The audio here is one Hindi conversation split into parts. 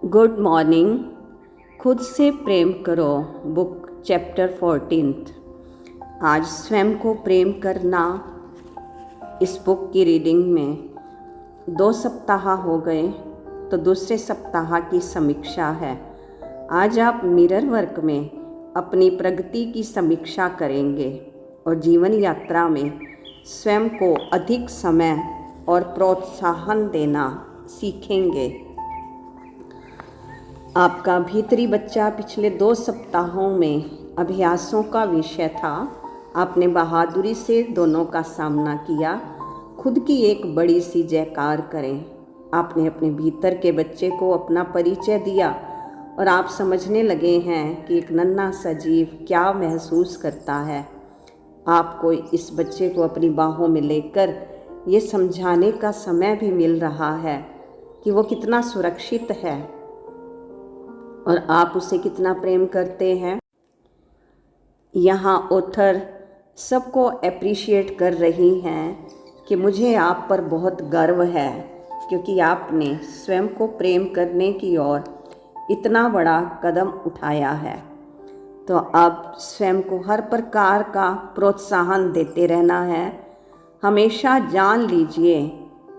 Good morning. खुद से प्रेम करो बुक चैप्टर 14। आज स्वयं को प्रेम करना। इस बुक की रीडिंग में 2 सप्ताह हो गए तो दूसरे सप्ताह की समीक्षा है। आज आप मिरर वर्क में अपनी प्रगति की समीक्षा करेंगे और जीवन यात्रा में स्वयं को अधिक समय और प्रोत्साहन देना सीखेंगे। आपका भीतरी बच्चा पिछले 2 सप्ताहों में अभ्यासों का विषय था। आपने बहादुरी से दोनों का सामना किया। खुद की एक बड़ी सी जयकार करें। आपने अपने भीतर के बच्चे को अपना परिचय दिया और आप समझने लगे हैं कि एक नन्हा सा जीव क्या महसूस करता है। आपको इस बच्चे को अपनी बाहों में लेकर ये समझाने का समय भी मिल रहा है कि वो कितना सुरक्षित है और आप उसे कितना प्रेम करते हैं। यहाँ ऑथर सबको अप्रिशिएट कर रही हैं कि मुझे आप पर बहुत गर्व है क्योंकि आपने स्वयं को प्रेम करने की ओर इतना बड़ा कदम उठाया है। तो अब स्वयं को हर प्रकार का प्रोत्साहन देते रहना है। हमेशा जान लीजिए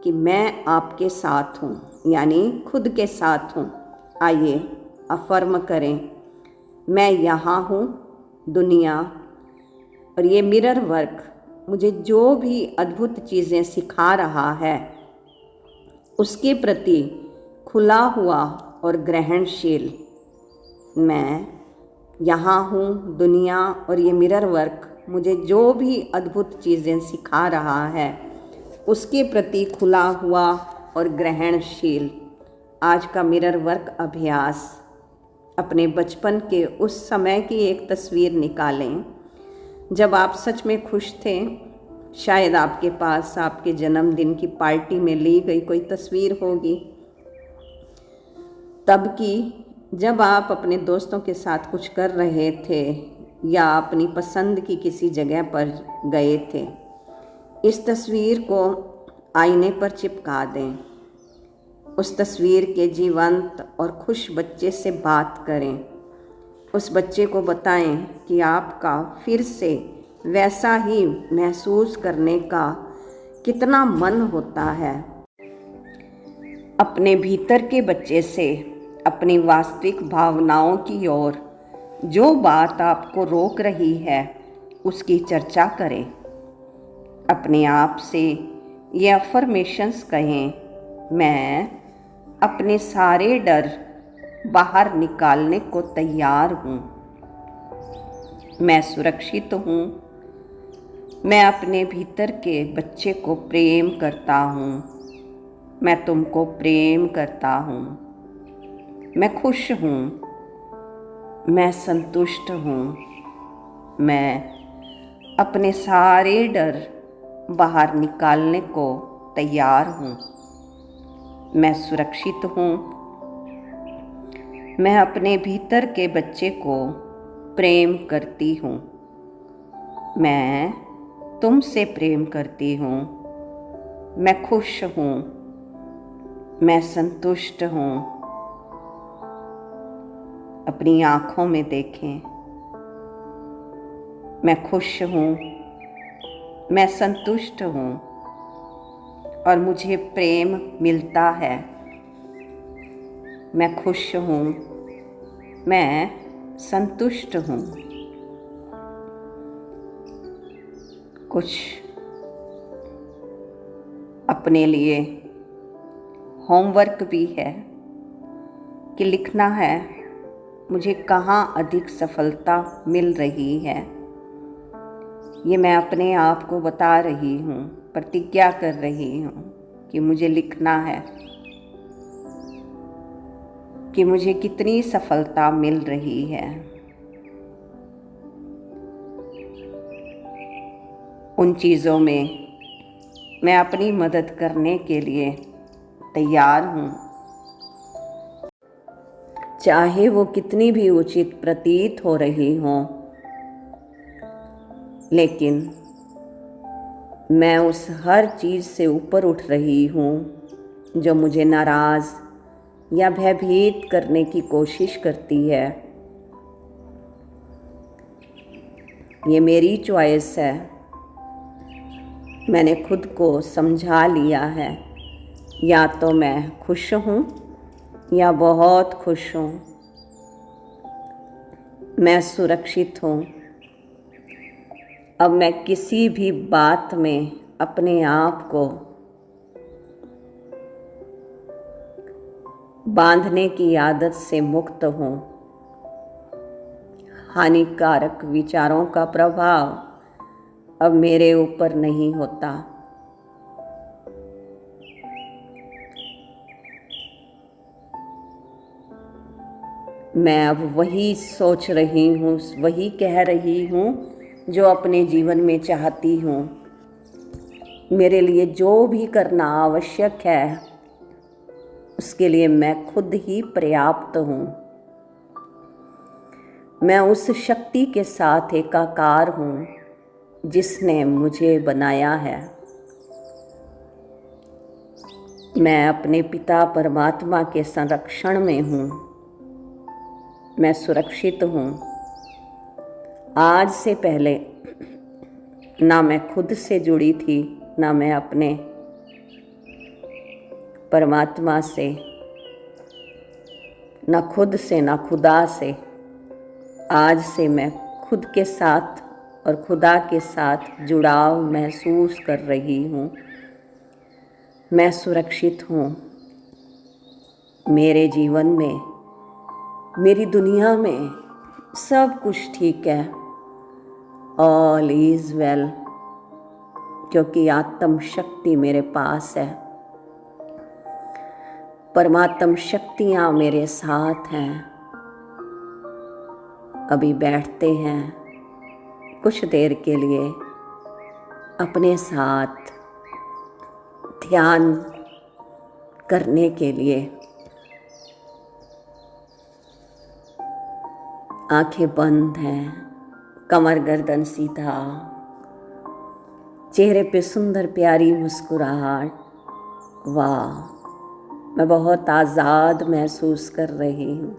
कि मैं आपके साथ हूँ, यानी खुद के साथ हूँ। आइए अफर्म करें, मैं यहाँ हूँ। दुनिया और ये मिरर वर्क मुझे जो भी अद्भुत चीज़ें सिखा रहा है उसके प्रति खुला हुआ और ग्रहणशील मैं यहाँ हूँ। दुनिया और ये मिरर वर्क मुझे जो भी अद्भुत चीज़ें सिखा रहा है उसके प्रति खुला हुआ और ग्रहणशील। आज का मिरर वर्क अभ्यास, अपने बचपन के उस समय की एक तस्वीर निकालें जब आप सच में खुश थे। शायद आपके पास आपके जन्मदिन की पार्टी में ली गई कोई तस्वीर होगी, तब की जब आप अपने दोस्तों के साथ कुछ कर रहे थे या अपनी पसंद की किसी जगह पर गए थे। इस तस्वीर को आईने पर चिपका दें। उस तस्वीर के जीवंत और खुश बच्चे से बात करें। उस बच्चे को बताएं कि आपका फिर से वैसा ही महसूस करने का कितना मन होता है। अपने भीतर के बच्चे से अपनी वास्तविक भावनाओं की ओर जो बात आपको रोक रही है उसकी चर्चा करें। अपने आप से ये अफर्मेशंस कहें, मैं अपने सारे डर बाहर निकालने को तैयार हूँ। मैं सुरक्षित हूँ। मैं अपने भीतर के बच्चे को प्रेम करता हूँ। मैं तुमको प्रेम करता हूँ। मैं खुश हूँ। मैं संतुष्ट हूँ। मैं अपने सारे डर बाहर निकालने को तैयार हूँ। मैं सुरक्षित हूँ। मैं अपने भीतर के बच्चे को प्रेम करती हूँ। मैं तुमसे प्रेम करती हूँ। मैं खुश हूँ। मैं संतुष्ट हूँ। अपनी आँखों में देखें। मैं खुश हूँ। मैं संतुष्ट हूँ और मुझे प्रेम मिलता है। मैं खुश हूँ। मैं संतुष्ट हूँ। कुछ अपने लिए होमवर्क भी है कि लिखना है मुझे कहाँ अधिक सफलता मिल रही है। ये मैं अपने आप को बता रही हूँ, प्रतिज्ञा कर रही हूँ कि मुझे लिखना है कि मुझे कितनी सफलता मिल रही है। उन चीज़ों में मैं अपनी मदद करने के लिए तैयार हूँ, चाहे वो कितनी भी उचित प्रतीत हो रही हो। लेकिन मैं उस हर चीज़ से ऊपर उठ रही हूँ जो मुझे नाराज़ या भयभीत करने की कोशिश करती है। ये मेरी चॉइस है। मैंने खुद को समझा लिया है। या तो मैं खुश हूँ या बहुत खुश हूँ। मैं सुरक्षित हूँ। अब मैं किसी भी बात में अपने आप को बांधने की आदत से मुक्त हूँ। हानिकारक विचारों का प्रभाव अब मेरे ऊपर नहीं होता। मैं अब वही सोच रही हूँ, वही कह रही हूँ जो अपने जीवन में चाहती हूँ। मेरे लिए जो भी करना आवश्यक है, उसके लिए मैं खुद ही पर्याप्त हूँ। मैं उस शक्ति के साथ एकाकार हूँ जिसने मुझे बनाया है। मैं अपने पिता परमात्मा के संरक्षण में हूँ। मैं सुरक्षित हूँ। आज से पहले ना मैं खुद से जुड़ी थी, ना मैं अपने परमात्मा से, ना खुद से, ना खुदा से। आज से मैं खुद के साथ और खुदा के साथ जुड़ाव महसूस कर रही हूँ। मैं सुरक्षित हूँ। मेरे जीवन में, मेरी दुनिया में सब कुछ ठीक है। ऑल इज़ वेल, क्योंकि आत्म शक्ति मेरे पास है। परमात्म शक्तियाँ मेरे साथ हैं। अभी बैठते हैं कुछ देर के लिए अपने साथ ध्यान करने के लिए। आंखें बंद हैं, कमर गर्दन सीधा, चेहरे पे सुंदर प्यारी मुस्कुराहट। वाह, मैं बहुत आज़ाद महसूस कर रही हूँ।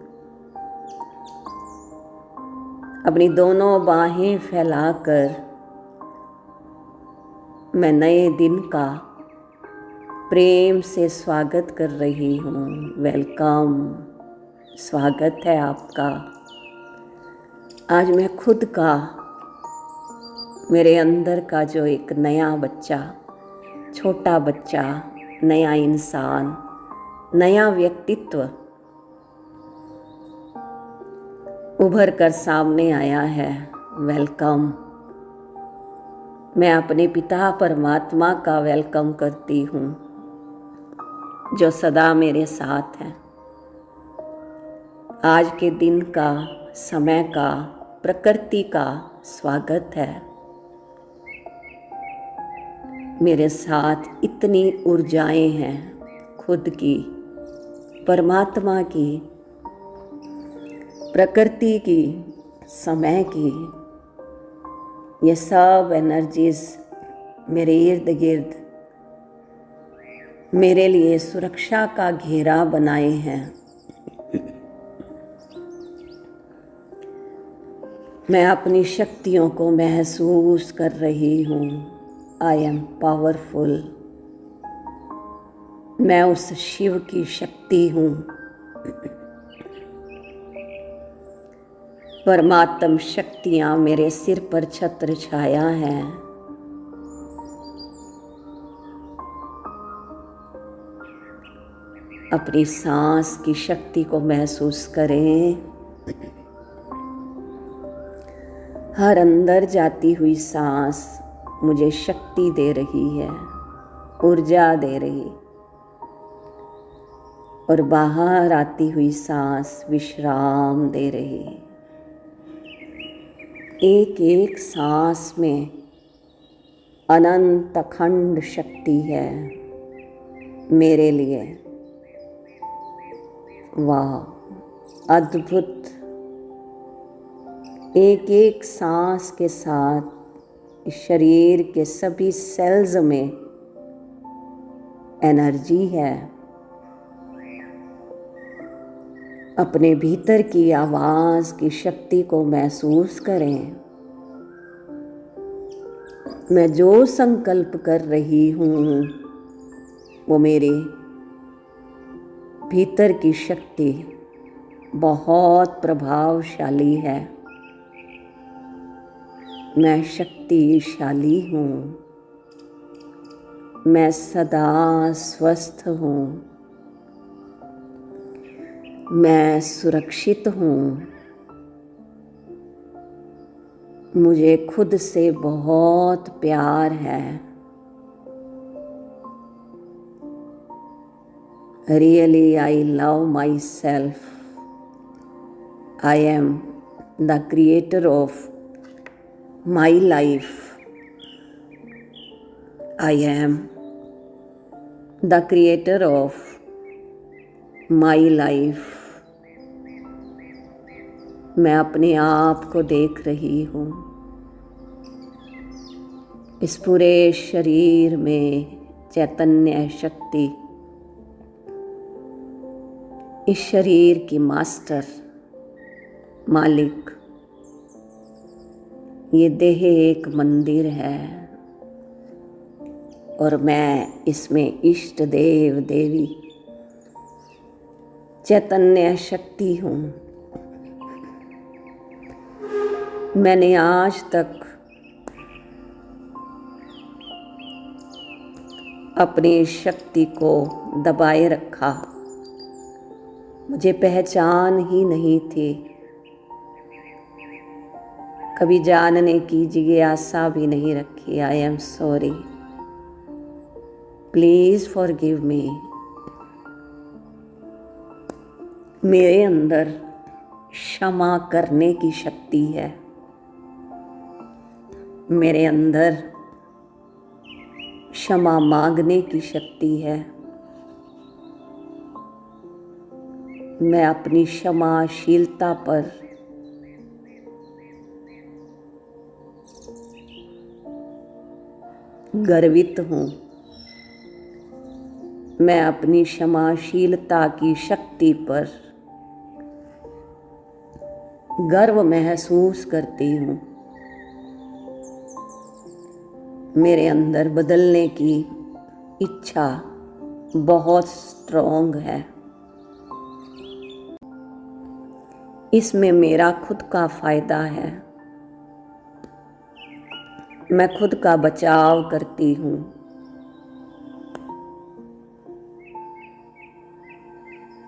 अपनी दोनों बाहें फैलाकर मैं नए दिन का प्रेम से स्वागत कर रही हूँ। वेलकम, स्वागत है आपका। आज मैं खुद का, मेरे अंदर का जो एक नया बच्चा, छोटा बच्चा, नया इंसान, नया व्यक्तित्व उभर कर सामने आया है। वेलकम। मैं अपने पिता परमात्मा का वेलकम करती हूँ जो सदा मेरे साथ है। आज के दिन का, समय का, प्रकृति का स्वागत है। मेरे साथ इतनी ऊर्जाएं हैं, खुद की, परमात्मा की, प्रकृति की, समय की। ये सब एनर्जीज मेरे इर्द गिर्द मेरे लिए सुरक्षा का घेरा बनाए हैं। मैं अपनी शक्तियों को महसूस कर रही हूँ। I am powerful. मैं उस शिव की शक्ति हूँ। परमात्म शक्तियाँ मेरे सिर पर छत्र छाया है। अपनी सांस की शक्ति को महसूस करें। हर अंदर जाती हुई सांस मुझे शक्ति दे रही है, ऊर्जा दे रही, और बाहर आती हुई सांस विश्राम दे रही। एक एक सांस में अनंत अखंड शक्ति है मेरे लिए। वाह, अद्भुत। एक एक सांस के साथ इस शरीर के सभी सेल्स में एनर्जी है। अपने भीतर की आवाज़ की शक्ति को महसूस करें। मैं जो संकल्प कर रही हूँ वो मेरे भीतर की शक्ति बहुत प्रभावशाली है। मैं शक्तिशाली हूँ। मैं सदा स्वस्थ हूँ। मैं सुरक्षित हूँ। मुझे खुद से बहुत प्यार है। Really, I love myself. I am the creator of my life. I am the creator of my life. मैं अपने आप को देख रही हूँ। इस पूरे शरीर में चैतन्य शक्ति, इस शरीर की मास्टर, मालिक। ये देह एक मंदिर है और मैं इसमें इष्ट देव देवी चैतन्य शक्ति हूँ। मैंने आज तक अपनी शक्ति को दबाए रखा। मुझे पहचान ही नहीं थी। कभी जानने की जिज्ञासा भी नहीं रखी। I am sorry. Please forgive me. मेरे अंदर क्षमा करने की शक्ति है। मेरे अंदर क्षमा मांगने की शक्ति है। मैं अपनी क्षमाशीलता पर गर्वित हूँ। मैं अपनी क्षमाशीलता की शक्ति पर गर्व महसूस करती हूँ। मेरे अंदर बदलने की इच्छा बहुत स्ट्रॉन्ग है। इसमें मेरा खुद का फायदा है। मैं खुद का बचाव करती हूँ।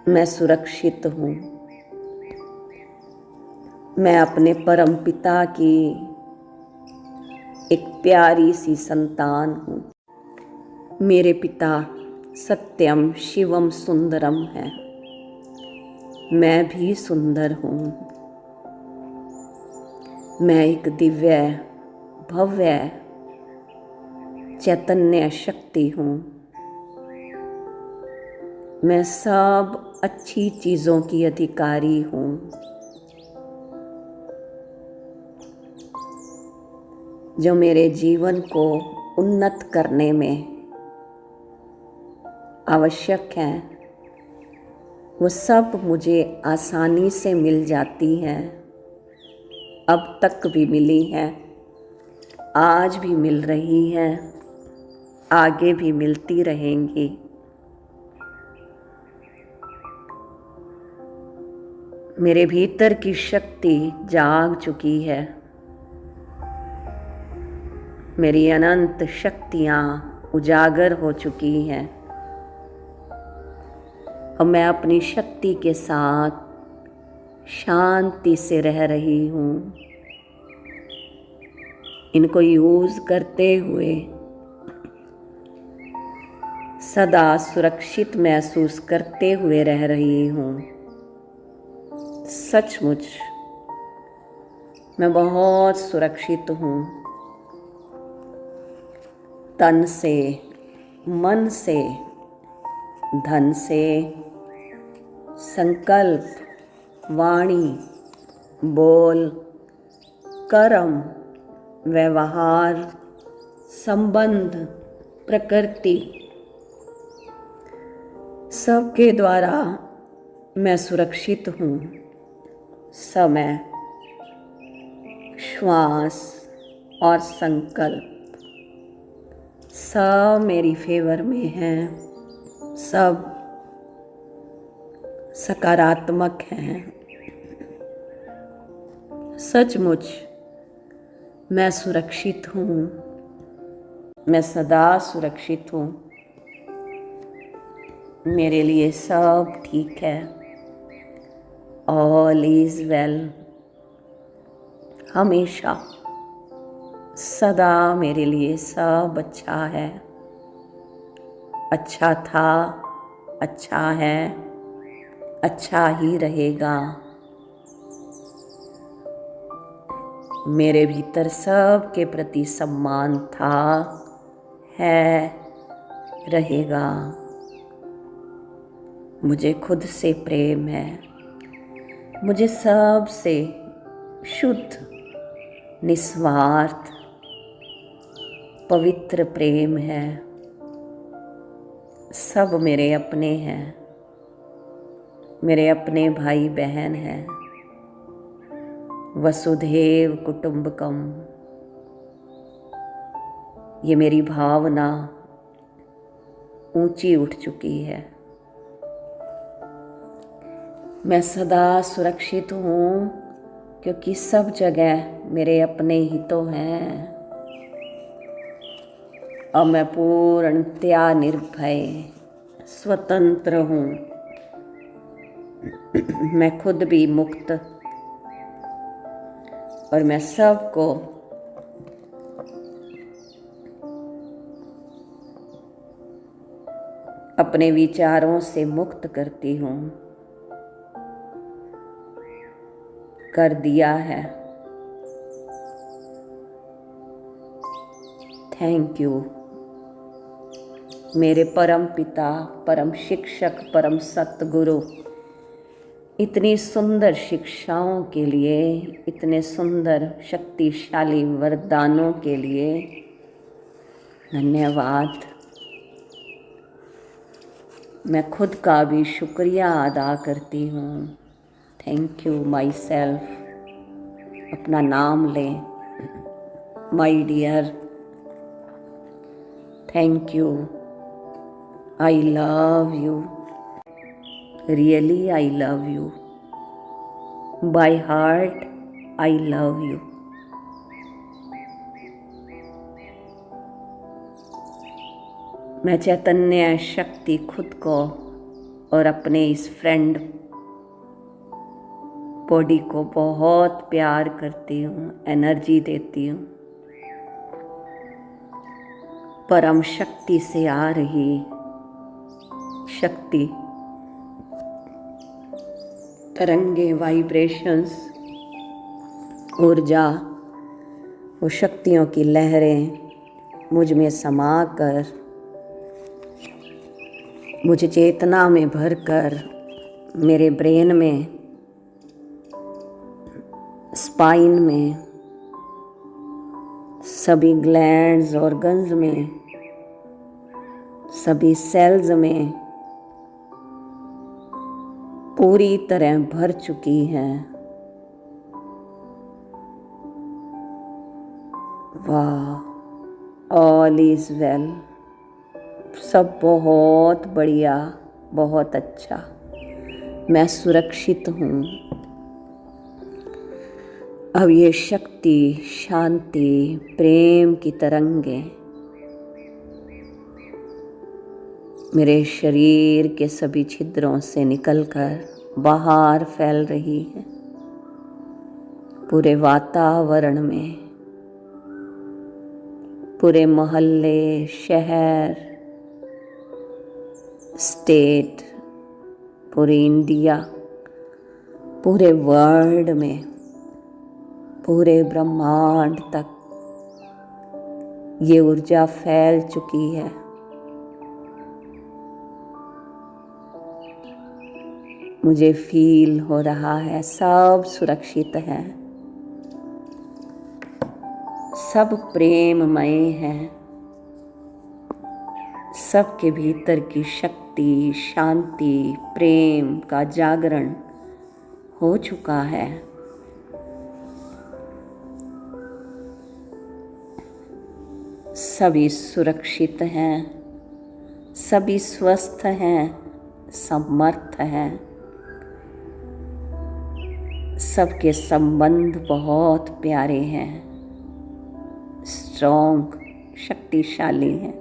मैं सुरक्षित हूँ। मैं अपने परम पिता की एक प्यारी सी संतान हूँ। मेरे पिता सत्यम शिवम सुंदरम है। मैं भी सुंदर हूँ। मैं एक दिव्य भव्य चैतन्य शक्ति हूँ। मैं सब अच्छी चीज़ों की अधिकारी हूँ। जो मेरे जीवन को उन्नत करने में आवश्यक हैं, वो सब मुझे आसानी से मिल जाती हैं। अब तक भी मिली हैं, आज भी मिल रही हैं, आगे भी मिलती रहेंगी। मेरे भीतर की शक्ति जाग चुकी है। मेरी अनंत शक्तियाँ उजागर हो चुकी हैं और मैं अपनी शक्ति के साथ शांति से रह रही हूँ। इनको यूज़ करते हुए सदा सुरक्षित महसूस करते हुए रह रही हूँ। सचमुच मैं बहुत सुरक्षित हूँ। तन से, मन से, धन से, संकल्प, वाणी, बोल, कर्म, व्यवहार, संबंध, प्रकृति, सबके द्वारा मैं सुरक्षित हूँ। समय, श्वास और संकल्प सब मेरी फेवर में हैं, सब सकारात्मक हैं। सचमुच मैं सुरक्षित हूँ, मैं सदा सुरक्षित हूँ। मेरे लिए सब ठीक है। All is well. हमेशा सदा मेरे लिए सब अच्छा है, अच्छा था, अच्छा है, अच्छा ही रहेगा। मेरे भीतर सब के प्रति सम्मान था, है, रहेगा। मुझे खुद से प्रेम है, मुझे सबसे शुद्ध, निस्वार्थ, पवित्र प्रेम है। सब मेरे अपने हैं, मेरे अपने भाई बहन हैं। वसुधैव कुटुंबकम, ये मेरी भावना ऊंची उठ चुकी है। मैं सदा सुरक्षित हूँ क्योंकि सब जगह मेरे अपने ही तो हैं। और मैं पूर्णतया निर्भय स्वतंत्र हूँ। मैं खुद भी मुक्त, और मैं सबको अपने विचारों से मुक्त करती हूँ, कर दिया है। थैंक यू मेरे परम पिता, परम शिक्षक, परम सतगुरु, इतनी सुंदर शिक्षाओं के लिए, इतने सुंदर शक्तिशाली वरदानों के लिए धन्यवाद। मैं खुद का भी शुक्रिया अदा करती हूँ। Thank you myself. अपना नाम लें, my dear. Thank you, I love you, really I love you, by heart I love you. मैं चैतन्य शक्ति खुद को और अपने इस फ्रेंड बॉडी को बहुत प्यार करती हूँ, एनर्जी देती हूँ। परम शक्ति से आ रही शक्ति, तरंगे, वाइब्रेशंस, ऊर्जा, वो शक्तियों की लहरें मुझ में समाकर, मुझे चेतना में भरकर मेरे ब्रेन में, स्पाइन में, सभी ग्लैंड्स, ऑर्गन्स में, सभी सेल्स में पूरी तरह भर चुकी है। वाह, ऑल इज वेल। सब बहुत बढ़िया, बहुत अच्छा। मैं सुरक्षित हूँ। अब ये शक्ति, शांति, प्रेम की तरंगें मेरे शरीर के सभी छिद्रों से निकलकर बाहर फैल रही है, पूरे वातावरण में, पूरे मोहल्ले, शहर, स्टेट, पूरे इंडिया, पूरे वर्ल्ड में, पूरे ब्रह्मांड तक ये ऊर्जा फैल चुकी है। मुझे फील हो रहा है सब सुरक्षित है, सब प्रेममय है। सबके भीतर की शक्ति शक्ति, शांति, प्रेम का जागरण हो चुका है। सभी सुरक्षित हैं, सभी स्वस्थ हैं, समर्थ हैं। सबके संबंध बहुत प्यारे हैं, स्ट्रॉन्ग, शक्तिशाली हैं।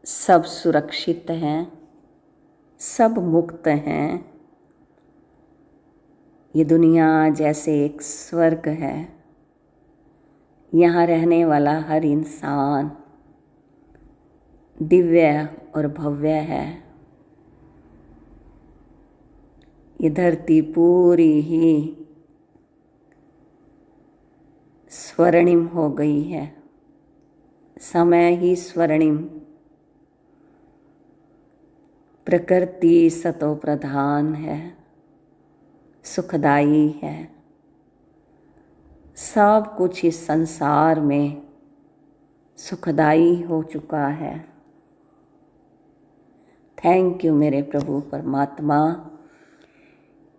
सब सुरक्षित हैं, सब मुक्त हैं। ये दुनिया जैसे एक स्वर्ग है। यहाँ रहने वाला हर इंसान दिव्य और भव्य है। ये धरती पूरी ही स्वर्णिम हो गई है, समय ही स्वर्णिम। प्रकृति सतो प्रधान है, सुखदाई है। सब कुछ इस संसार में सुखदाई हो चुका है। थैंक यू मेरे प्रभु परमात्मा,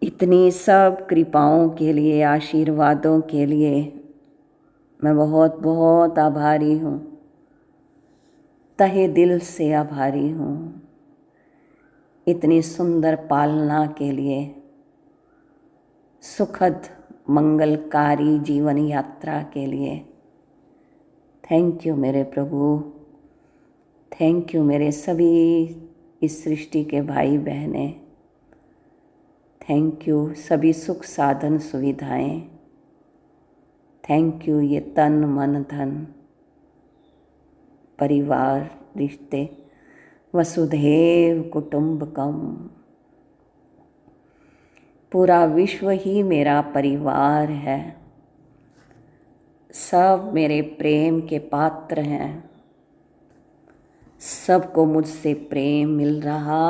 इतनी सब कृपाओं के लिए, आशीर्वादों के लिए मैं बहुत बहुत आभारी हूँ, तहे दिल से आभारी हूँ। इतनी सुंदर पालना के लिए, सुखद मंगलकारी जीवन यात्रा के लिए थैंक यू मेरे प्रभु। थैंक यू मेरे सभी इस सृष्टि के भाई बहनें। थैंक यू सभी सुख साधन सुविधाएं। थैंक यू ये तन मन धन परिवार रिश्ते, वसुधैव कुटुंबकम। पूरा विश्व ही मेरा परिवार है। सब मेरे प्रेम के पात्र हैं। सबको मुझसे प्रेम मिल रहा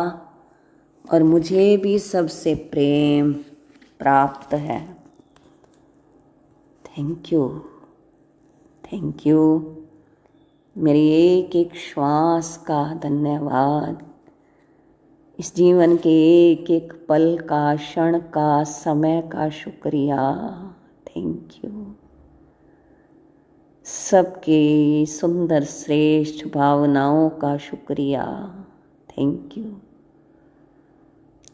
और मुझे भी सबसे प्रेम प्राप्त है। Thank you, thank you. मेरी एक एक श्वास का धन्यवाद। इस जीवन के एक एक पल का, क्षण का, समय का शुक्रिया। Thank you. सबकी सुंदर श्रेष्ठ भावनाओं का शुक्रिया। Thank you.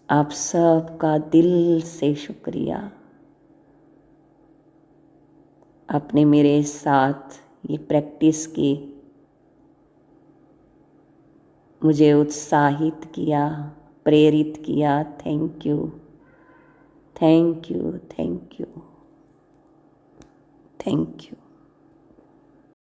आप सबका दिल से शुक्रिया। आपने मेरे साथ ये प्रैक्टिस की, मुझे उत्साहित किया, प्रेरित किया। Thank you, thank you, thank you, thank you.